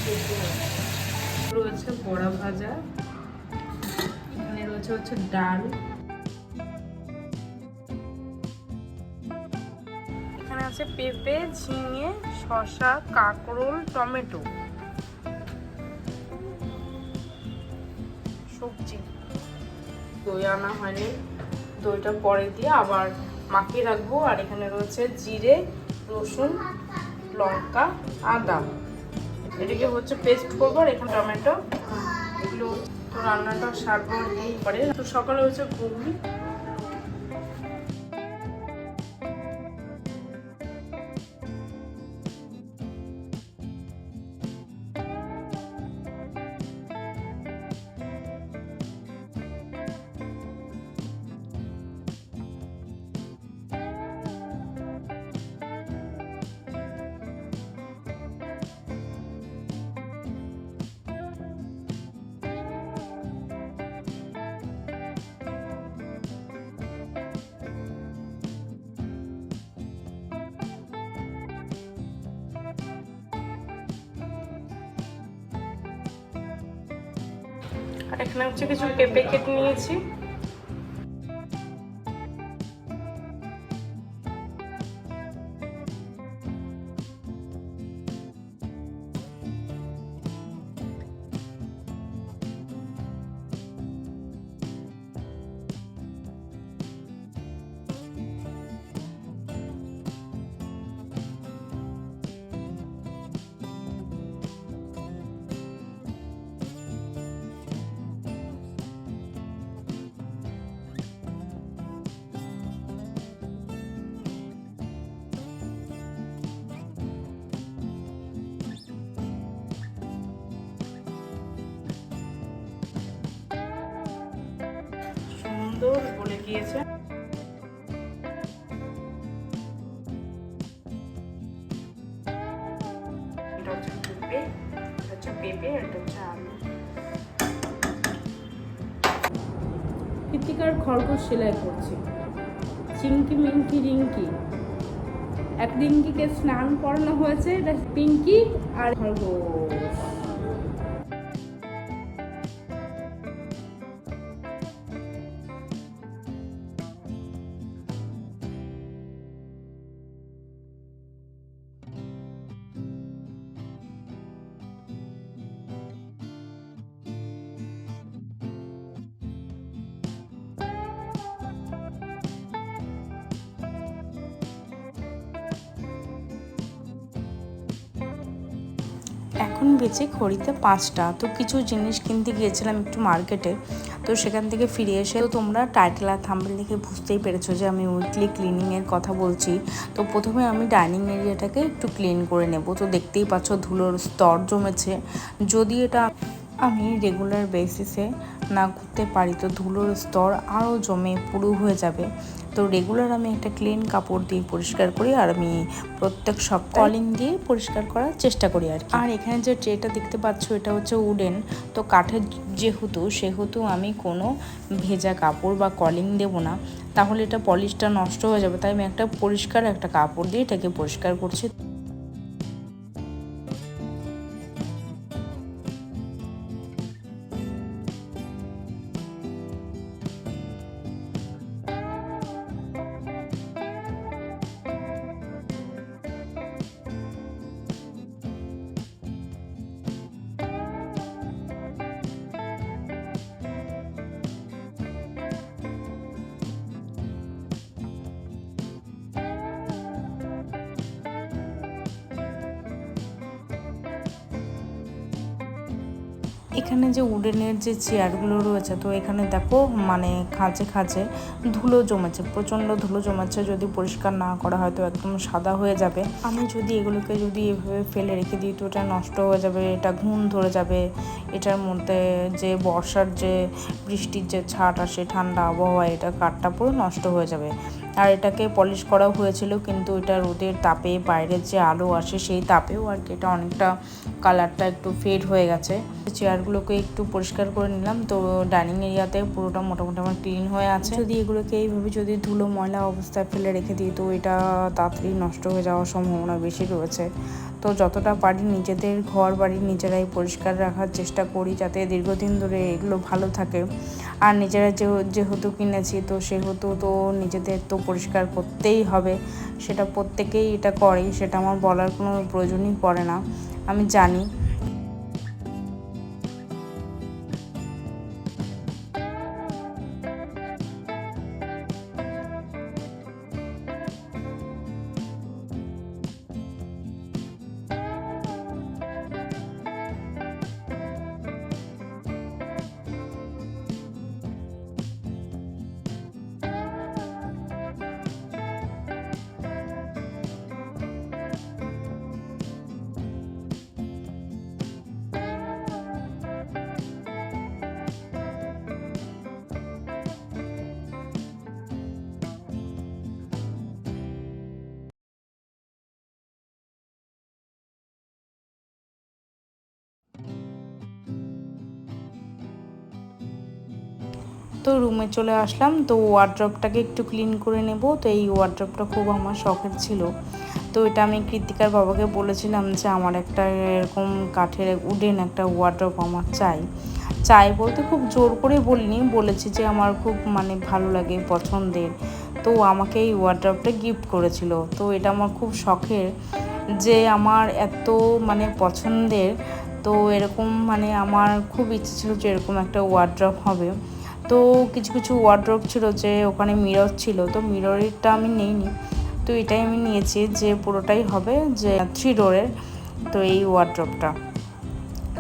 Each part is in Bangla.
সেদ্ধ রয়েছে বড়া ভাজা, এখানে রয়েছে ডাল, এখানে আছে পেঁপে, ঝিঙে, শসা, কাঁকরোল, টমেটো, সবজি। দই আনা হয়নি, দইটা পরে দিয়ে আবার মাখিয়ে রাখবো। আর এখানে রয়েছে জিরে, রসুন, লঙ্কা, আদা, এটাকে পেস্ট করবো। আর এখানে টমেটো, এগুলো তো রান্নাটা সারবো পরে। তো সকালে ঘুগনি। আর এখানে কিছু পেঁপে কেটে নিয়েছি। সুন্দর বলে গিয়েছে। এটা পেঁপে, পেঁপে, এটা আলু। কৃতিকার খরগোশ সেলাই করছি। চিঙ্কি মিঙ্কি রিঙ্কি, এক রিঙ্কিকে স্নান করানো হয়েছে, এটা পিঙ্কি আর খরগোশ। এখন বেজে ঘড়িতে 5টা। তো কিছু জিনিস কিনতে গিয়েছিলাম একটু মার্কেটে। তো সেখান থেকে ফিরে এসে তো তোমরা টাইটেল আর থাম্বনেল দেখে বুঝতেই পেরেছো যে আমি উইকলি ক্লিনিংয়ের কথা বলছি। তো প্রথমে আমি ডাইনিং এরিয়াটাকে একটু ক্লিন করে নেব। তো দেখতেই পাচ্ছ ধুলোর স্তর জমেছে। যদি এটা আমি রেগুলার বেসিসে না করতে পারি তো ধুলোর স্তর আরও জমে পুরু হয়ে যাবে। তো রেগুলার আমি একটা ক্লিন কাপড় দিয়ে পরিষ্কার করি, আর আমি প্রত্যেক সপ্তাহে কলিং দিয়ে পরিষ্কার করার চেষ্টা করি আর কি। আর এখানে যে ট্রেটা দেখতে পাচ্ছ এটা উডেন। তো কাঠের সেহেতু আমি কোনো ভেজা কাপড় বা কলিং দেবো না, তাহলে এটা পলিশটা নষ্ট হয়ে যাবে। তাই আমি একটা পরিষ্কার একটা কাপড় দিয়ে এটাকে পরিষ্কার করছি। এখানে যে উডেনের যে চেয়ারগুলো রয়েছে, তো এখানে দেখো মানে খাঁচে খাঁচে ধুলো জমেছে, প্রচণ্ড ধুলো জমেছে। যদি পরিষ্কার না করা হয় তো একদম সাদা হয়ে যাবে। আমি যদি এগুলোকে এভাবে ফেলে রেখে দিই তো এটা নষ্ট হয়ে যাবে, এটা ঘুণ ধরে যাবে। এটার মধ্যে যে বর্ষার যে বৃষ্টির যে ছাট আসে, ঠান্ডা আবহাওয়া, এটা কাঠটা পুরো নষ্ট হয়ে যাবে। আর এটাকে পলিশ করাও হয়েছিল, কিন্তু এটা রোদের তাপে, বাইরের যে আলো আসে সেই তাপেও আর কি এটা অনেকটা কালারটা একটু ফেড হয়ে গেছে। চেয়ারগুলোকে একটু পরিষ্কার করে নিলাম। তো ডাইনিং এরিয়াতে পুরোটা মোটামুটি আমার ক্লিন হয়ে আছে। যদি এগুলোকে এইভাবে যদি ধুলো ময়লা অবস্থায় ফেলে রেখে দিই তো এটা তাড়াতাড়ি নষ্ট হয়ে যাওয়ার সম্ভাবনা বেশি রয়েছে। তো যতটা পারি নিজেদের ঘর বাড়ি নিজেরাই পরিষ্কার রাখার চেষ্টা করি, যাতে দীর্ঘদিন ধরে এগুলো ভালো থাকে। আর নিজেরা যেহেতু কিনেছি তো সেহেতু তো নিজেদের তো পরিষ্কার করতেই হবে, সেটা প্রত্যেকেই এটা করে, সেটা আমার বলার কোনো প্রয়োজনই পড়ে না, আমি জানি। তো রুমে চলে আসলাম। তো ওয়ার্ড্রপটাকে একটু ক্লিন করে নেব। তো এই ওয়ার্ড্রপটা খুব আমার শখের ছিল। তো এটা আমি কৃতিকার বাবাকে বলেছিলাম যে আমার একটা এরকম কাঠের উডেন একটা ওয়ার্ড্রপ আমার চাই বলতে খুব জোর করে বলিনি, বলেছি যে আমার খুব ভালো লাগে, পছন্দের। তো আমাকে এই ওয়ার্ড্রপটা গিফট করেছিল। তো এটা আমার খুব শখের, যে আমার এত পছন্দের। তো এরকম আমার খুব ইচ্ছে ছিল যে এরকম একটা ওয়ার্ড্রপ হবে। তো কিছু কিছু ওয়ার্ড্রপ ছিল যে ওখানে মিরর ছিল, তো মিররটা আমি নিইনি। তো এটাই আমি নিয়েছি যে পুরোটাই হবে যে 3 ডোরের। তো এই ওয়ার্ড্রপটা,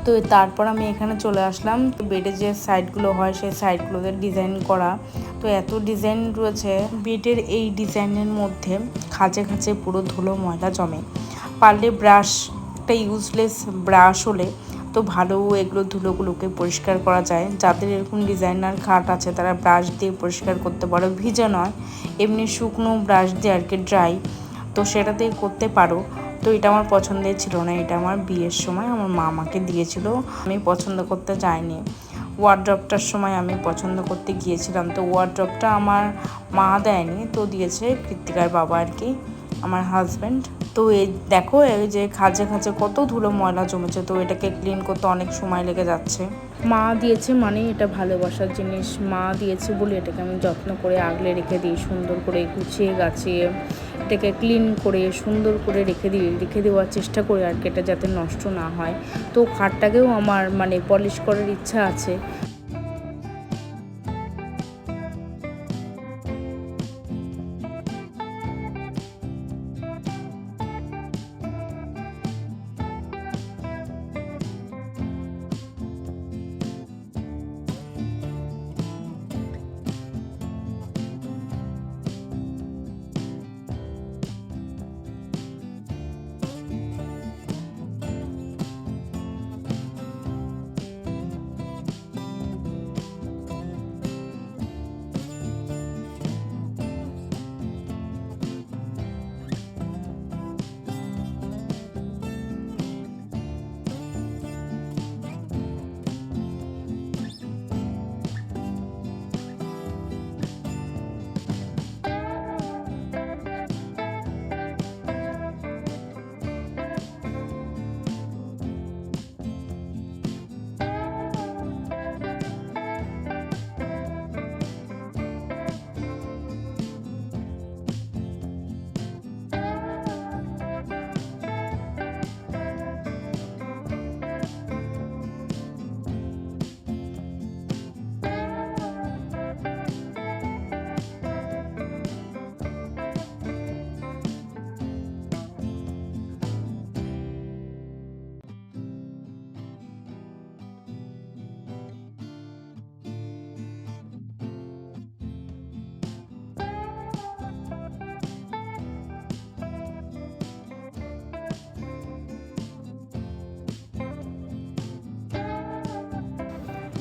তো তারপর আমি এখানে চলে আসলাম। বেডে যে সাইডগুলো হয় সেই সাইডগুলোতে ডিজাইন করা। তো এত ডিজাইন রয়েছে বেডের, এই ডিজাইনের মধ্যে খাঁচে খাঁচে পুরো ধুলো ময়লা জমে। পারলে ব্রাশ, একটা ইউজলেস ব্রাশ হলে তো ভালো এগুলো ধুলোগুলোকে পরিষ্কার করা যায়। যাদের এরকম ডিজাইনার খাট আছে তারা ব্রাশ দিয়ে পরিষ্কার করতে পারো, ভিজে নয়, এমনি শুকনো ব্রাশ দিয়ে আর কি, ড্রাই, তো সেটা দিয়ে করতে পারো। তো এটা আমার পছন্দের ছিল না, এটা আমার বিয়ের সময় আমার মা আমাকে দিয়েছিল, আমি পছন্দ করতে যাইনি। ওয়ার্ড্রপটার সময় আমি পছন্দ করতে গিয়েছিলাম, তো ওয়ার্ড্রপটা আমার মা দেয়নি, তো দিয়েছে কৃতিকার বাবা আর কি, আমার হাজব্যান্ড। তো এই দেখো এই যে খাঁজে খাঁজে কত ধুলো ময়লা জমেছে, তো এটাকে ক্লিন করতে অনেক সময় লেগে যাচ্ছে। মা দিয়েছে এটা ভালোবাসার জিনিস, মা দিয়েছে বলে এটাকে আমি যত্ন করে আগলে রেখে দিই, সুন্দর করে গুছিয়ে গাছিয়ে এটাকে ক্লিন করে সুন্দর করে রেখে দেওয়ার চেষ্টা করি আর কি, এটা যাতে নষ্ট না হয়। তো খাটটাকেও আমার পলিশ করার ইচ্ছা আছে।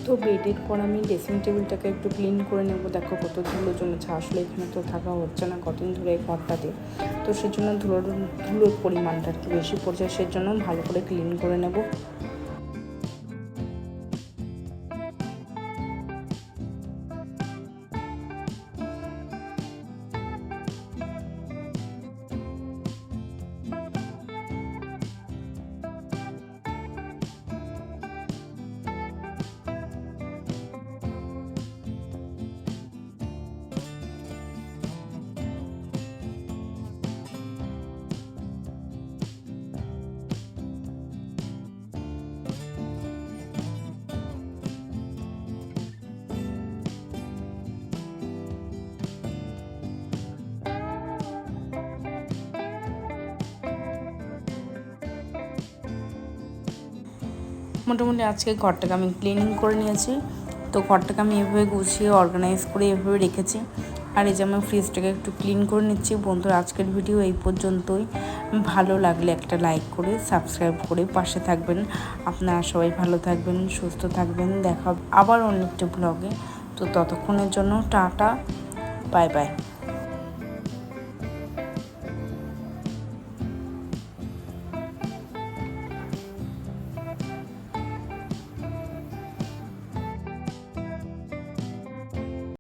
তো বেডের পর আমি ড্রেসিং টেবিলটাকে একটু ক্লিন করে নেব। দেখো কত ধুলো জমেছে, আসলে এখানে তো থাকা হচ্ছে না কতদিন ধরে এই ঘরটাতে, তো সেজন্য ধুলোর পরিমাণটা একটু বেশি পড়ছে, সেজন্য ভালো করে ক্লিন করে নেব। মোটামুটি আজকে ঘরটাকে আমি ক্লিনিং করে নিয়েছি। তো ঘরটাকে আমি এভাবে গুছিয়ে অর্গানাইজ করে এভাবে রেখেছি। আর এই যে আমি ফ্রিজটাকে একটু ক্লিন করে নিচ্ছি। বন্ধুরা, আজকের ভিডিও এই পর্যন্তই। ভালো লাগলে একটা লাইক করে সাবস্ক্রাইব করে পাশে থাকবেন। আপনারা সবাই ভালো থাকবেন, সুস্থ থাকবেন। দেখা আবার অন্য একটা ব্লগে। তো ততক্ষণের জন্য টাটা, বাই বাই।